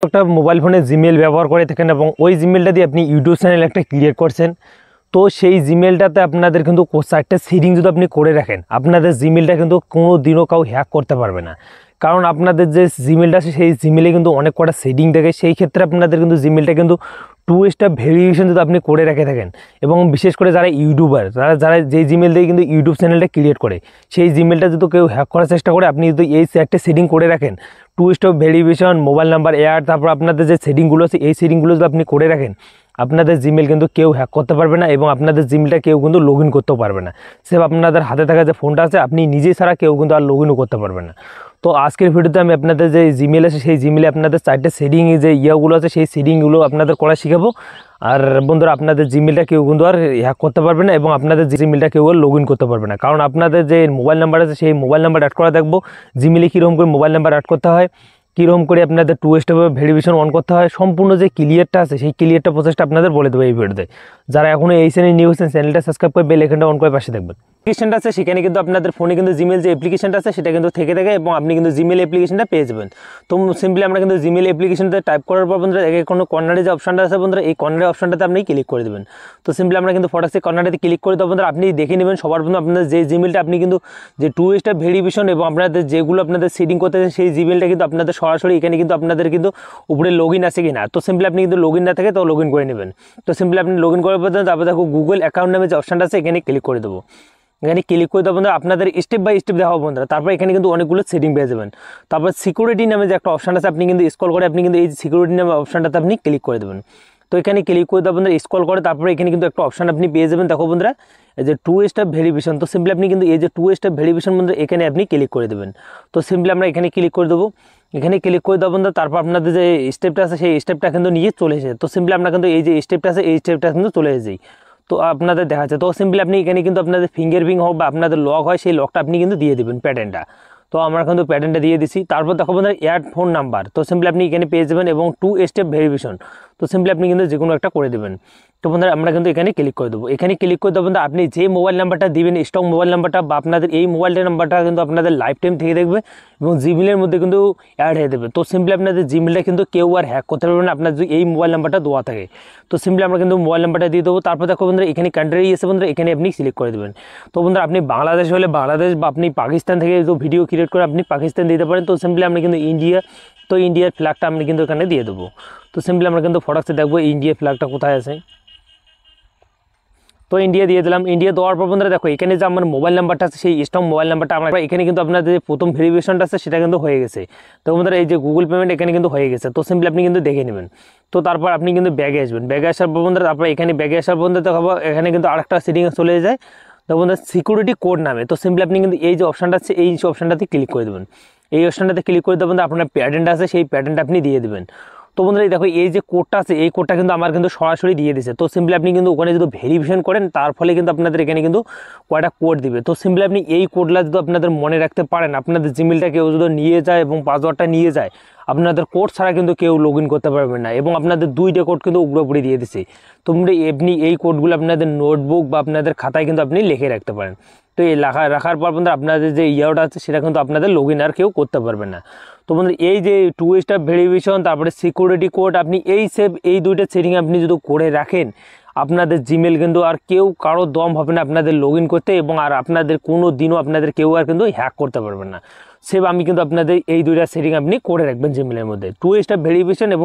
একটা মোবাইল ফোনে জিমেল ব্যবহার করে থাকেন এবং ওই জিমেলটা দিয়ে আপনি ইউটিউব চ্যানেল একটা ক্রিয়েট করছেন। তো সেই জিমেলটাতে আপনাদের কিন্তু 4টা সেটিং যদি আপনি করে রাখেন, আপনাদের জিমেলটা কিন্তু কোনো দিনও কাউ হ্যাক করতে পারবে না। কারণ আপনাদের যে জিমেলটা আছে সেই জিমেলে কিন্তু অনেক কটা সেটিং থাকে। সেই ক্ষেত্রে আপনাদের কিন্তু জিমেলটা কিন্তু 2 স্টেপ ভেরিফিকেশন যদি আপনি করে রেখে থাকেন, এবং বিশেষ করে যারা ইউটিউবার, যারা যেই জিমেল দিয়ে কিন্তু ইউটিউব চ্যানেলটা ক্রিয়েট করে, সেই জিমেলটা যদি কেউ হ্যাক করার চেষ্টা করে, আপনি যদি এই 4টে সেটিং করে রাখেন, 2 step verification, mobile number add, তারপর আপনাদের যে সেটিংগুলো আছে এই সেটিংগুলো যদি আপনি করে রাখেন, আপনাদের জিমেল কিন্তু কেউ হ্যাক করতে পারবে না এবং আপনাদের জিমেলটা কেউ কিন্তু লগ ইন করতেও পারবে না। সেভ আপনাদের হাতে থাকা যে ফোনটা আছে আপনি নিজেই ছাড়া কেউ কিন্তু আর লগ ইনও করতে পারবে না। তো আজকের ভিডিওতে আমি আপনাদের যে জিমেল আছে সেই জিমেলে আপনাদের 4টে সেটিং যে ইয়েগুলো আছে সেই সেটিংগুলো আপনাদের করা শিখাবো। আর বন্ধুরা, আপনাদের জিমেলটা কেউ কিন্তু আর হ্যাক করতে পারবে না এবং আপনাদের জিমেলটা কেউ আর লগ ইন করতে পারবে না। কারণ আপনাদের যে মোবাইল নাম্বার আছে সেই মোবাইল নাম্বার অ্যাড করা দেখবো, জিমেলে কীরকম করে মোবাইল নাম্বার অ্যাড করতে হয়, কীরকম করে আপনাদের 2 স্টেপ ভেরিফিকেশন অন করতে হয়, সম্পূর্ণ যে ক্লিয়ারটা আছে সেই ক্লিয়ারটা প্রসেসটা আপনাদের বলে দেবো এই ভিডিওতে। যারা এখনও এই চ্যানেল নিউ হচ্ছেন, চ্যানেলটা সাবস্ক্রাইব করে বেল আইকনটা অন করে পাশে দেখবেন। অ্যাপ্লিকেশনটা আছে সেখানে কিন্তু আপনাদের ফোনে কিন্তু জিমেল যে অ্যাপ্লিকেশনটা আছে সেটা কিন্তু থেকে থাকে এবং আপনি কিন্তু জিমেল অ্যাপ্লিকেশনটা পেয়ে যাবেন। তো সিম্পলি আমরা কিন্তু জিমেল অ্যাপ্লিকেশনটা টাইপ করার পর বন্ধুরা কোনো কর্নারে যে অপশনটা আছে বন্ধুরা, এই কর্নারের অপশনটাতে আপনি ক্লিক করে দেবেন। তো সিম্পলি আমরা কিন্তু ফটোসে কর্নারেতে ক্লিক করে দেবো বন্ধুরা। আপনি দেখে নেবেন সবার প্রথমে আপনাদের যে জিমেলটা আপনি কিন্তু যে 2 স্টেপ ভেরিফিকেশন এবং আপনাদের যেগুলো আপনাদের সেটিং করতে আছে সেই জিমেলটা কিন্তু আপনাদের সরাসরি এখানে কিন্তু আপনাদের কিন্তু উপরে লগ ইন আছে কি না। তো সিম্পলি আপনি কিন্তু লগ ইন না থাকে তো লগ ইন করে নেবেন। তো সিম্পলি আপনি লগ ইন করার পর তারপর দেখো গুগল অ্যাকাউন্ট নামে যে অপশনটা আছে এখানে ক্লিক করে দেবো। এখানে ক্লিক করে দেবো বন্ধুরা, আপনাদের স্টেপ বাই স্টেপ দেওয়া হবে বন্ধুরা। তারপর এখানে কিন্তু অনেকগুলো সেটিং পেয়ে যাবেন। তারপর সিকিউরিটি নামে যে একটা অপশন আছে আপনি কিন্তু স্ক্রল করে আপনি কিন্তু এই সিকিউরিটি নামে অপশনটাতে আপনি ক্লিক করে দেবেন। তো এখানে ক্লিক করে দেওয়া বন্ধুরা স্ক্রল করে তারপরে এখানে কিন্তু একটা অপশন আপনি পেয়ে যাবেন। দেখো বন্ধুরা, এই যে 2 স্টেপ ভেরিফিকেশন। তো সিম্পলি আপনি কিন্তু এই যে 2 স্টেপ ভেরিফিকেশন বন্ধুরা এখানে আপনি ক্লিক করে দেবেন। তো সিম্পলি আমরা এখানে ক্লিক করে দেবো। এখানে ক্লিক করে দেওয়া বন্ধুরা তারপর আপনাদের যে স্টেপটা আছে সেই স্টেপটা কিন্তু নিয়ে চলে এসেছে। তো সিম্পলি আমরা কিন্তু এই যে স্টেপটা আছে এই স্টেপটা কিন্তু চলে এসেছি। তো আপনাদের দেখা যাচ্ছে। তো সিম্পলি আপনি এখানে কিন্তু আপনাদের ফিঙ্গারপ্রিন্ট হোক বা আপনাদের লক হয় সেই লকটা আপনি কিন্তু দিয়ে দেবেন প্যাটার্নটা। তো আমরা কিন্তু প্যাটার্নটা দিয়ে দিছি। তারপর দেখো বন্ধুরা অ্যাড ফোন নাম্বার। তো সিম্পলি আপনি এখানে পেয়ে যাবেন এবং 2 স্টেপ ভেরিফিকেশন। তো সিম্পলি আপনি কিন্তু যে কোনো একটা করে দেবেন। তো বন্ধুরা আমরা কিন্তু এখানে ক্লিক করে দেবো। এখানে ক্লিক করে দেবো বন্ধুরা, আপনি যে মোবাইল নাম্বারটা দিবেন স্টক মোবাইল নাম্বারটা বা আপনাদের এই মোবাইলটার নাম্বারটা কিন্তু আপনাদের লাইফ টাইম থেকে দেখবে এবং জিমেলের মধ্যে কিন্তু অ্যাড হয়ে দেবে। তো সিম্পলি আপনাদের জিমেলটা কিন্তু কেউ আর হ্যাক করতে পারবে না আপনার যদি এই মোবাইল নাম্বারটা দেওয়া থাকে। তো সিম্পলি আমরা কিন্তু মোবাইল নাম্বারটা দিয়ে দেবো। তারপর দেখো বন্ধুরা এখানে কান্ট্রি এসে বন্ধুরা এখানে আপনি সিলেক্ট করে দেবেন। তো বন্ধুরা আপনি বাংলাদেশ হলে বাংলাদেশ বা আপনি পাকিস্তান থেকে তো ভিডিও ক্রিয়েট করে আপনি পাকিস্তান দিতে পারেন। তো সিম্পলি আমরা কিন্তু ইন্ডিয়া, তো ইন্ডিয়ার ফ্ল্যাগটা আমি কিন্তু এখানে দিয়ে দেবো। তো সিম্পলি আমরা কিন্তু ফটোসে দেখবো ইন্ডিয়ার ফ্ল্যাগটা কোথায় আছে। তো ইন্ডিয়া দিয়ে দিলাম। ইন্ডিয়া দেওয়ার পর বন্ধুরা দেখো এখানে যে আমার মোবাইল নাম্বারটা আছে সেই স্ট্রং মোবাইল নাম্বারটা আমরা এখানে কিন্তু আপনাদের যে প্রথম ভেরিফিকেশনটা আছে সেটা কিন্তু হয়ে গেছে। তো বন্ধুরা এই যে গুগল পেমেন্ট এখানে কিন্তু হয়ে গেছে। তো সিম্পলি আপনি কিন্তু দেখে নেবেন। তো তারপর আপনি কিন্তু ব্যাগে আসবেন। ব্যাগে আসার পর বন্ধুরা তারপর এখানে ব্যাগে আসার পর দেখাবো এখানে কিন্তু আরেকটা সেটিং চলে যায়। তো বন্ধুরা সিকিউরিটি কোড নামে। তো সিম্পলি আপনি কিন্তু এই যে অপশনটা আছে এই অপশনটাতে ক্লিক করে দেবেন। এই অপশনটাতে ক্লিক করে দেবেন আপনার প্যাটার্নটা আছে সেই প্যাটার্নটা আপনি দিয়ে দেবেন। তো বন্ধুরা দেখো এই যে কোডটা আছে এই কোডটা কিন্তু আমার কিন্তু সরাসরি দিয়ে দিছে। তো সিম্পলি আপনি কিন্তু ওখানে যদি ভেরিফিকেশন করেন তার ফলে কিন্তু আপনাদের এখানে কিন্তু কয়টা কোড দিবে। তো সিম্পলি আপনি এই কোডটা যদি আপনাদের মনে রাখতে পারেন, আপনাদের জিমেলটা কেউ যদি নিয়ে যায় এবং পাসওয়ার্ডটা নিয়ে যায়, আপনাদের কোড ছাড়া কিন্তু কেউ লগ ইন করতে পারবেন না এবং আপনাদের 2টা কোড কিন্তু উপরে দিয়ে দিছে। তো আপনি এই কোডগুলো আপনাদের নোটবুক বা আপনাদের খাতায় কিন্তু আপনি লিখে রাখতে পারেন। তো এই রাখার পর বন্ধুরা আপনাদের যে ইয়ারটা আছে সেটা কিন্তু আপনাদের লগ ইন আর কেউ করতে পারবে না। তো বন্ধুরা এই যে 2 স্টেপ ভেরিফিকেশন তারপরে সিকিউরিটি কোড আপনি এই 2টা সেটিং আপনি যদি করে রাখেন, আপনাদের জিমেল কিন্তু আর কেউ কারো দম হবে না আপনাদের লগ ইন করতে এবং আর আপনাদের কোনো দিনও আপনাদের কেউ আর কিন্তু হ্যাক করতে পারবেন না। আমি কিন্তু আপনাদের এই 2টা সেটিং আপনি করে রাখবেন জিমেলের মধ্যে 2 স্টেপ ভেরিফিকেশন এবং